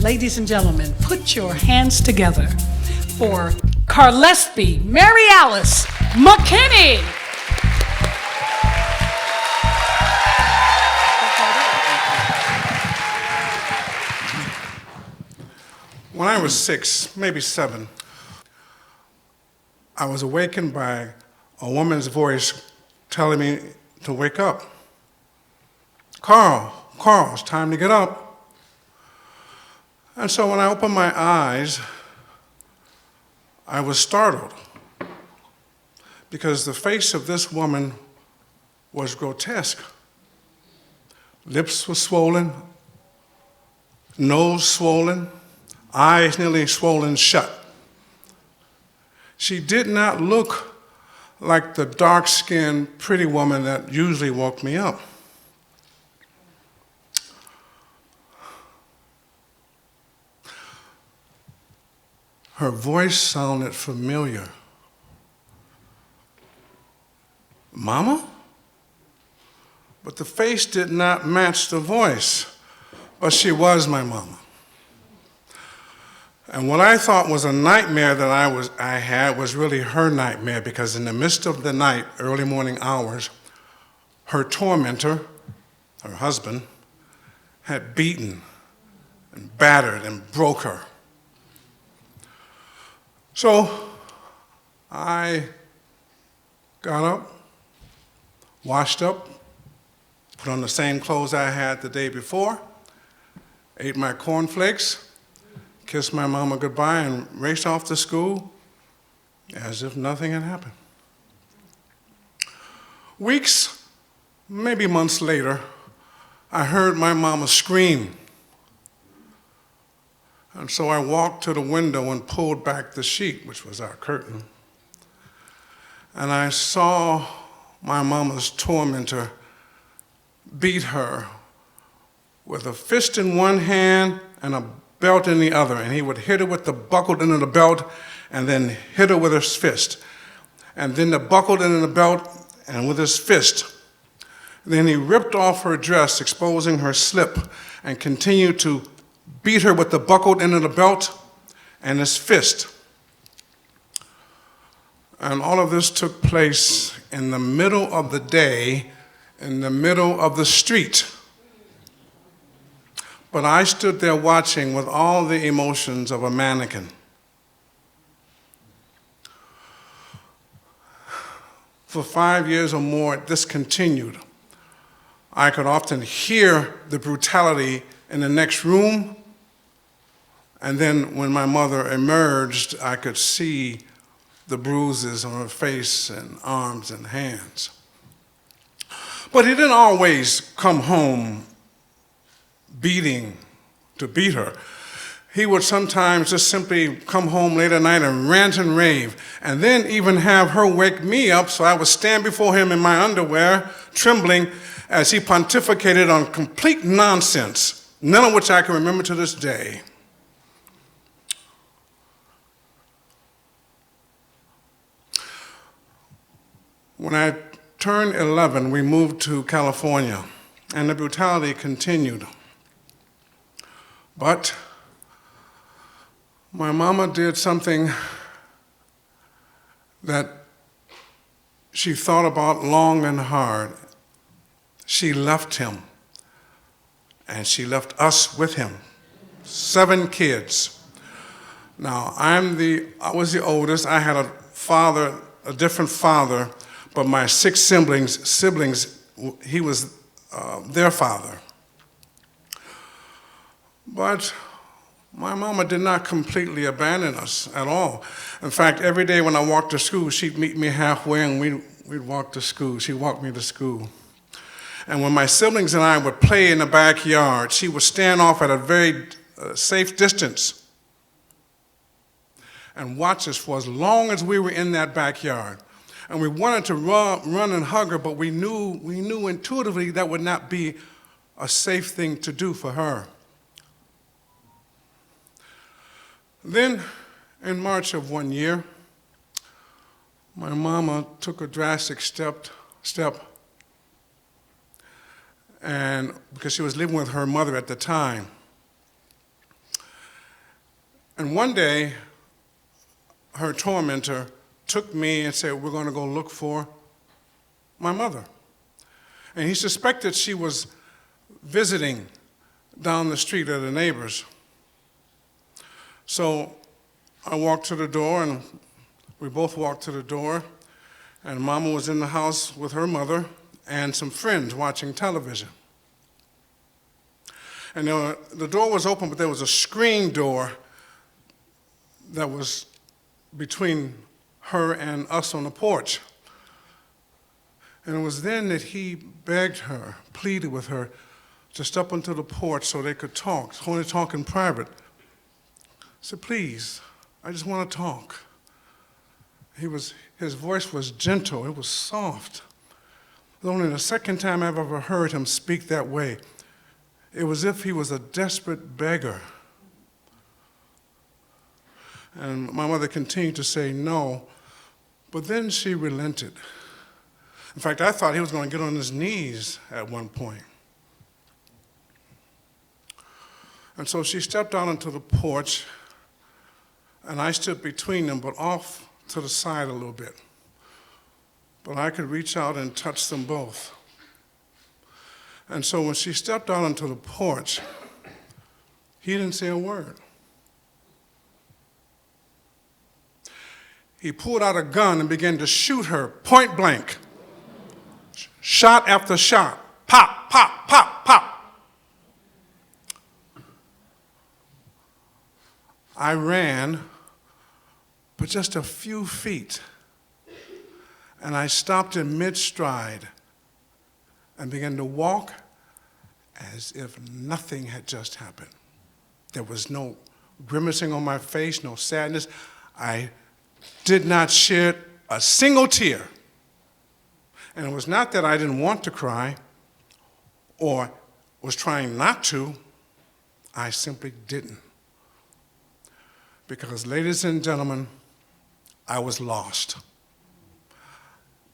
Ladies and gentlemen, put your hands together for Carlespie Mary Alice McKinney. When I was 6, maybe 7, I was awakened by a woman's voice telling me to wake up. Carl, it's time to get up. And so when I opened my eyes, I was startled because the face of this woman was grotesque. Lips were swollen, nose swollen, eyes nearly swollen shut. She did not look like the dark-skinned, pretty woman that usually woke me up. Her voice sounded familiar. Mama? But the face did not match the voice, but she was my mama. And what I thought was a nightmare that I had was really her nightmare, because in the midst of the night, early morning hours, her tormentor, her husband, had beaten and battered and broke her. So I got up, washed up, put on the same clothes I had the day before, ate my cornflakes, kissed my mama goodbye, and raced off to school as if nothing had happened. Weeks, maybe months later, I heard my mama scream. And so I walked to the window and pulled back the sheet, which was our curtain. And I saw my mama's tormentor beat her with a fist in one hand and a belt in the other, and he would hit her with the buckled end of the belt and then hit her with his fist, and then the buckled end of the belt and with his fist. Then he ripped off her dress, exposing her slip, and continued to beat her with the buckled end of the belt and his fist. And all of this took place in the middle of the day, in the middle of the street. But I stood there watching with all the emotions of a mannequin. For 5 years or more, this continued. I could often hear the brutality in the next room, and then when my mother emerged, I could see the bruises on her face and arms and hands. But he didn't always come home beating to beat her. He would sometimes just simply come home late at night and rant and rave, and then even have her wake me up so I would stand before him in my underwear, trembling as he pontificated on complete nonsense, none of which I can remember to this day. When I turned 11, we moved to California, and the brutality continued. But my mama did something that she thought about long and hard. She left him, and she left us with him, 7 kids. Now, I was the oldest. I had a different father, but my 6 siblings, he was their father. But my mama did not completely abandon us at all. In fact, every day when I walked to school, she'd meet me halfway and we'd walk to school. She'd walk me to school. And when my siblings and I would play in the backyard, she would stand off at a very safe distance and watch us for as long as we were in that backyard. And we wanted to run and hug her, but we knew intuitively that would not be a safe thing to do for her. Then, in March of one year, my mama took a drastic step, and because she was living with her mother at the time, And one day, her tormentor took me and said, we're going to go look for my mother. And he suspected she was visiting down the street at a neighbor's. So I walked to the door, and we both walked to the door, and Mama was in the house with her mother and some friends watching television. And the door was open, but there was a screen door that was between her and us on the porch. And it was then that he begged her, pleaded with her, to step onto the porch so they could talk, only talk in private. I said, please, I just want to talk. His voice was gentle, it was soft. It was only the second time I've ever heard him speak that way. It was as if he was a desperate beggar. And my mother continued to say no, but then she relented. In fact, I thought he was going to get on his knees at one point. And so she stepped out onto the porch, and I stood between them, but off to the side a little bit. But I could reach out and touch them both. And so when she stepped out onto the porch, he didn't say a word. He pulled out a gun and began to shoot her point blank. Shot after shot. Pop, pop, pop, pop. I ran, but just a few feet, and I stopped in mid-stride and began to walk as if nothing had just happened. There was no grimacing on my face, no sadness. I did not shed a single tear. And it was not that I didn't want to cry or was trying not to. I simply didn't. Because, ladies and gentlemen, I was lost.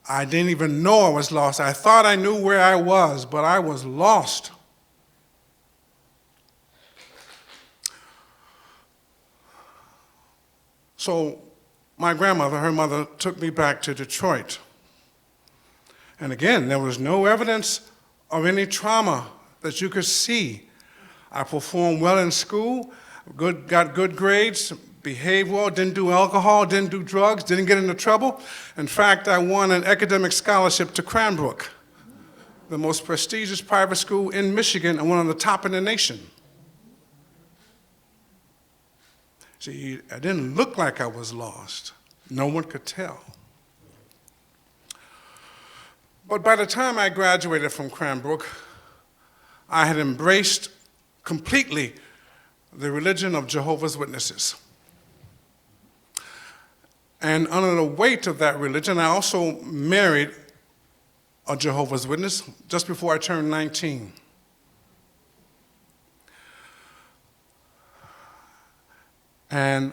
I didn't even know I was lost. I thought I knew where I was, but I was lost. So my grandmother, her mother, took me back to Detroit. And again, there was no evidence of any trauma that you could see. I performed well in school, got good grades, behaved well, didn't do alcohol, didn't do drugs, didn't get into trouble. In fact, I won an academic scholarship to Cranbrook, the most prestigious private school in Michigan and one of the top in the nation. See, I didn't look like I was lost. No one could tell. But by the time I graduated from Cranbrook, I had embraced completely the religion of Jehovah's Witnesses. And under the weight of that religion, I also married a Jehovah's Witness just before I turned 19. And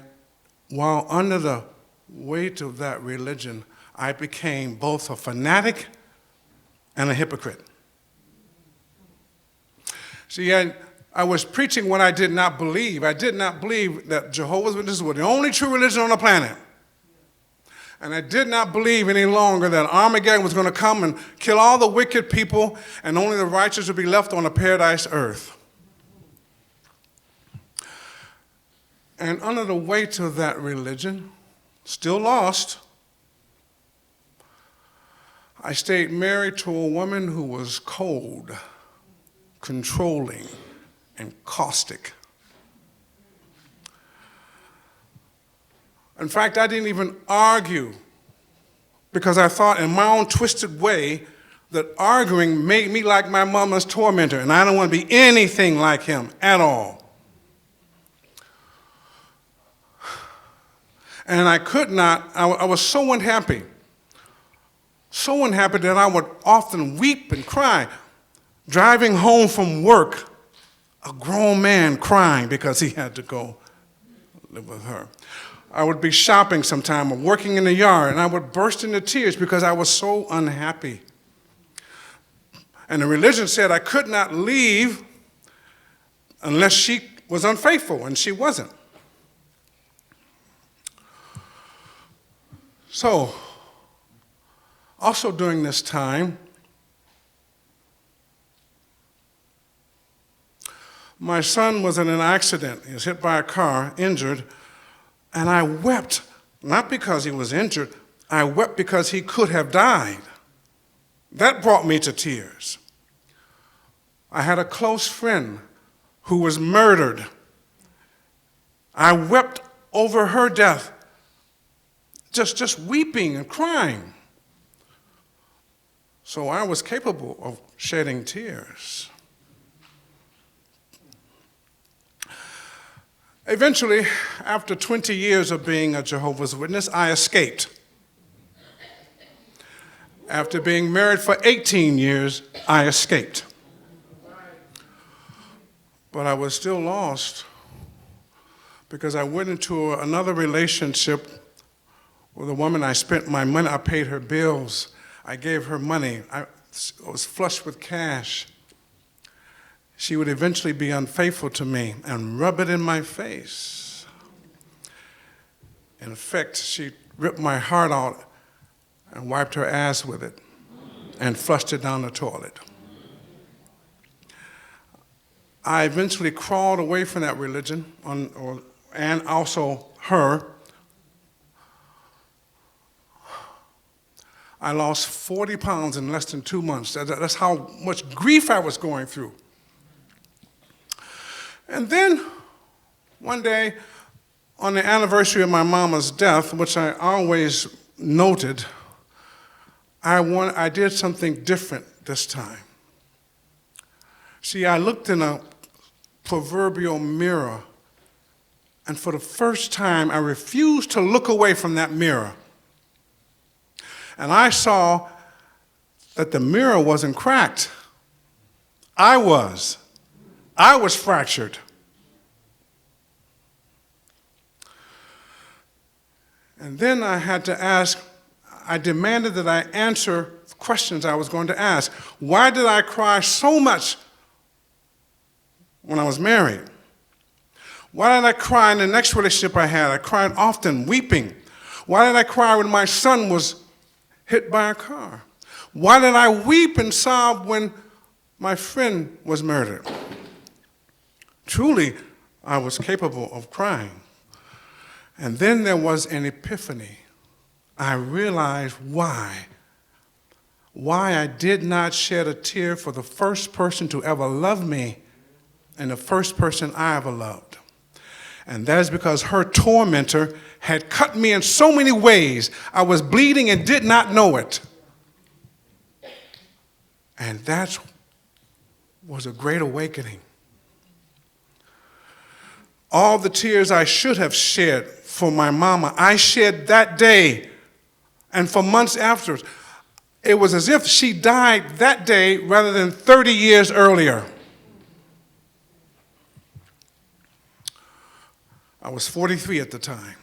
while under the weight of that religion, I became both a fanatic and a hypocrite. See, I was preaching what I did not believe. I did not believe that Jehovah's Witnesses were the only true religion on the planet. And I did not believe any longer that Armageddon was going to come and kill all the wicked people and only the righteous would be left on a paradise earth. And under the weight of that religion, still lost, I stayed married to a woman who was cold, controlling, and caustic. In fact, I didn't even argue because I thought in my own twisted way that arguing made me like my mama's tormentor, and I don't want to be anything like him at all. And I could not, I was so unhappy that I would often weep and cry. Driving home from work, a grown man crying because he had to go live with her. I would be shopping sometime or working in the yard, and I would burst into tears because I was so unhappy. And the religion said I could not leave unless she was unfaithful, and she wasn't. So, also during this time, my son was in an accident. He was hit by a car, injured, and I wept, not because he was injured, I wept because he could have died. That brought me to tears. I had a close friend who was murdered. I wept over her death, just weeping and crying. So I was capable of shedding tears. Eventually, after 20 years of being a Jehovah's Witness, I escaped. After being married for 18 years, I escaped. But I was still lost because I went into another relationship with a woman. I spent my money, I paid her bills, I gave her money, I was flush with cash. She would eventually be unfaithful to me and rub it in my face. In fact, she ripped my heart out and wiped her ass with it and flushed it down the toilet. I eventually crawled away from that religion and also her. I lost 40 pounds in less than 2 months. That's how much grief I was going through. And then, one day, on the anniversary of my mama's death, which I always noted, I did something different this time. See, I looked in a proverbial mirror, and for the first time, I refused to look away from that mirror. And I saw that the mirror wasn't cracked. I was fractured. And then I had to ask, I demanded that I answer questions I was going to ask. Why did I cry so much when I was married? Why did I cry in the next relationship I had? I cried often, weeping. Why did I cry when my son was hit by a car? Why did I weep and sob when my friend was murdered? Truly, I was capable of crying. And then there was an epiphany. I realized why I did not shed a tear for the first person to ever love me and the first person I ever loved. And that is because her tormentor had cut me in so many ways. I was bleeding and did not know it. And that was a great awakening. All the tears I should have shed for my mama, I shed that day and for months after. It was as if she died that day rather than 30 years earlier. I was 43 at the time.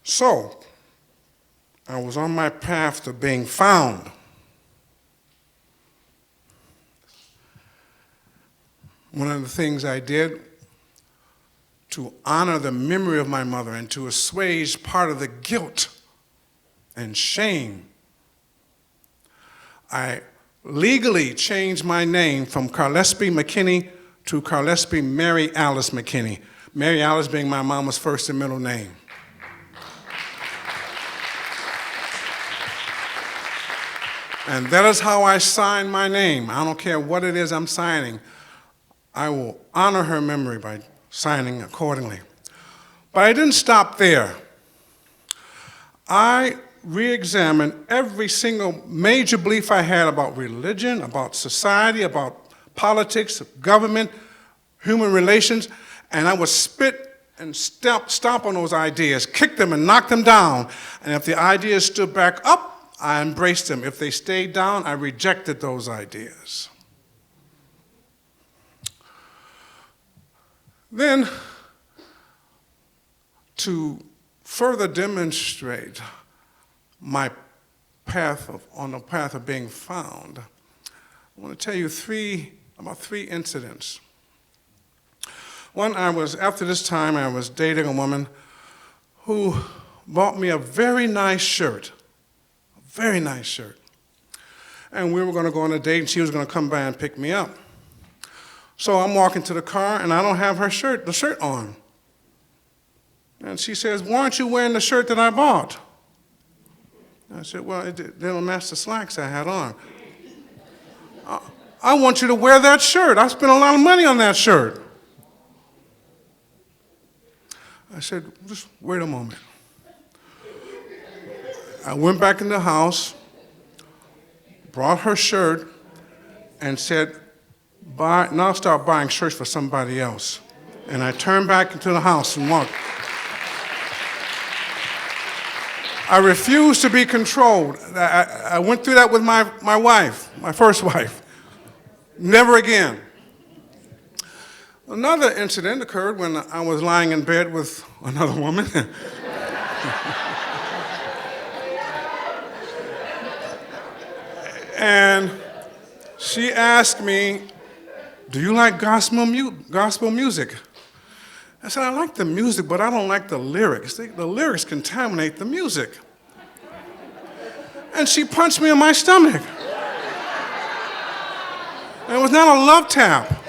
So, I was on my path to being found. One of the things I did to honor the memory of my mother and to assuage part of the guilt and shame, I legally changed my name from Carlespie McKinney to Carlespie Mary Alice McKinney. Mary Alice being my mama's first and middle name. And that is how I sign my name. I don't care what it is I'm signing. I will honor her memory by signing accordingly. But I didn't stop there. I re-examined every single major belief I had about religion, about society, about politics, government, human relations, and I would spit and stomp on those ideas, kick them and knock them down. And if the ideas stood back up, I embraced them. If they stayed down, I rejected those ideas. Then, to further demonstrate my path on the path of being found, I want to tell you about three incidents. After this time, I was dating a woman who bought me a very nice shirt, And we were going to go on a date, and she was going to come by and pick me up. So I'm walking to the car, and I don't have the shirt on. And she says, "Why aren't you wearing the shirt that I bought?" I said, "Well, they don't match the slacks I had on." "I want you to wear that shirt. I spent a lot of money on that shirt." I said, "Just wait a moment." I went back in the house, brought her shirt, and said, "Now start buying shirts for somebody else." And I turned back into the house and walked. I refused to be controlled. I went through that with my wife, my first wife. Never again. Another incident occurred when I was lying in bed with another woman. And she asked me, "Do you like gospel music?" I said, "I like the music, but I don't like the lyrics. The lyrics contaminate the music." And she punched me in my stomach. And it was not a love tap.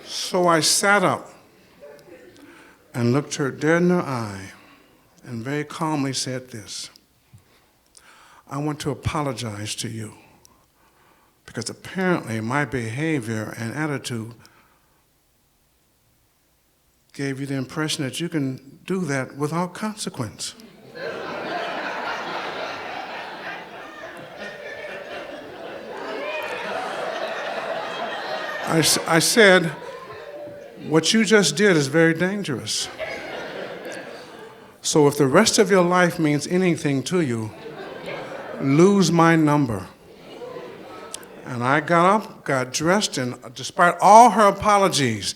So I sat up and looked her dead in her eye and very calmly said this: "I want to apologize to you, because apparently my behavior and attitude gave you the impression that you can do that without consequence." I said, "What you just did is very dangerous. So if the rest of your life means anything to you, lose my number." And I got up, got dressed, and despite all her apologies,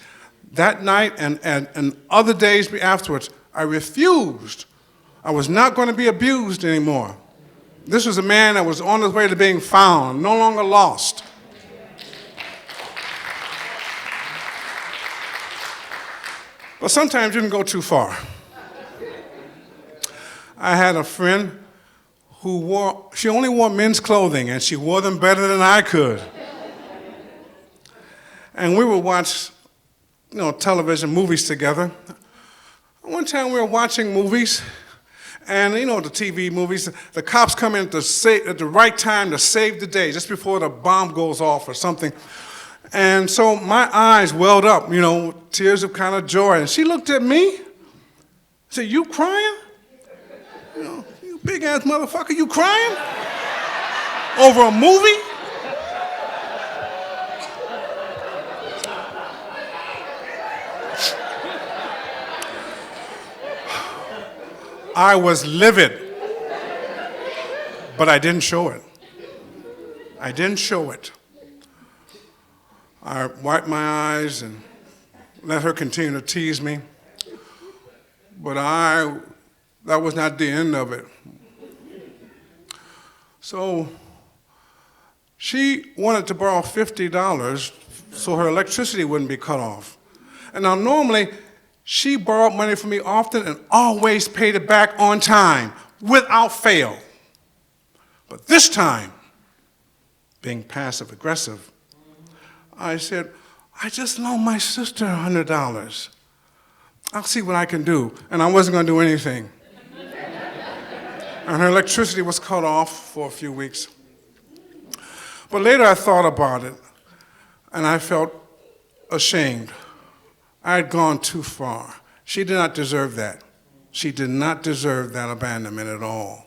that night and other days afterwards, I refused. I was not going to be abused anymore. This was a man that was on his way to being found, no longer lost. But sometimes you can go too far. I had a friend she only wore men's clothing, and she wore them better than I could. And we would watch, television movies together. One time we were watching movies, and the TV movies, the cops come in at the right time to save the day, just before the bomb goes off or something. And so my eyes welled up, tears of kind of joy. And she looked at me, said, "You crying? You big-ass motherfucker, you crying? Over a movie?" I was livid, but I didn't show it. I wiped my eyes and let her continue to tease me, but that was not the end of it. So she wanted to borrow $50 so her electricity wouldn't be cut off. And now normally, she borrowed money from me often and always paid it back on time, without fail. But this time, being passive-aggressive, I said, "I just loaned my sister $100. I'll see what I can do." And I wasn't going to do anything. And her electricity was cut off for a few weeks. But later I thought about it, and I felt ashamed. I had gone too far. She did not deserve that. She did not deserve that abandonment at all.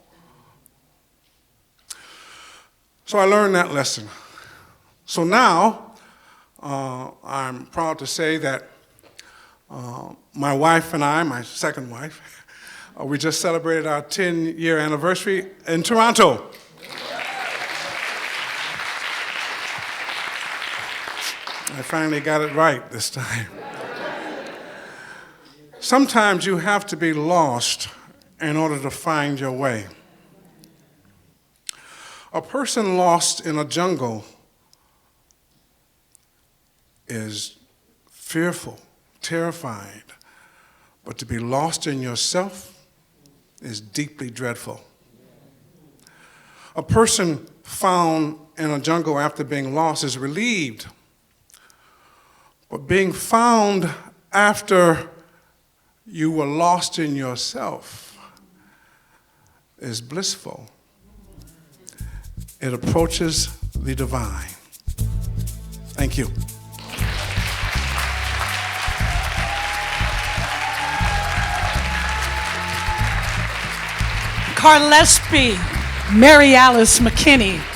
So I learned that lesson. So now, I'm proud to say that my wife and I, my second wife, we just celebrated our 10-year anniversary in Toronto. I finally got it right this time. Sometimes you have to be lost in order to find your way. A person lost in a jungle is fearful, terrified, but to be lost in yourself is deeply dreadful. A person found in a jungle after being lost is relieved, but being found after you were lost in yourself is blissful. It approaches the divine. Thank you. Carlespie McKinney.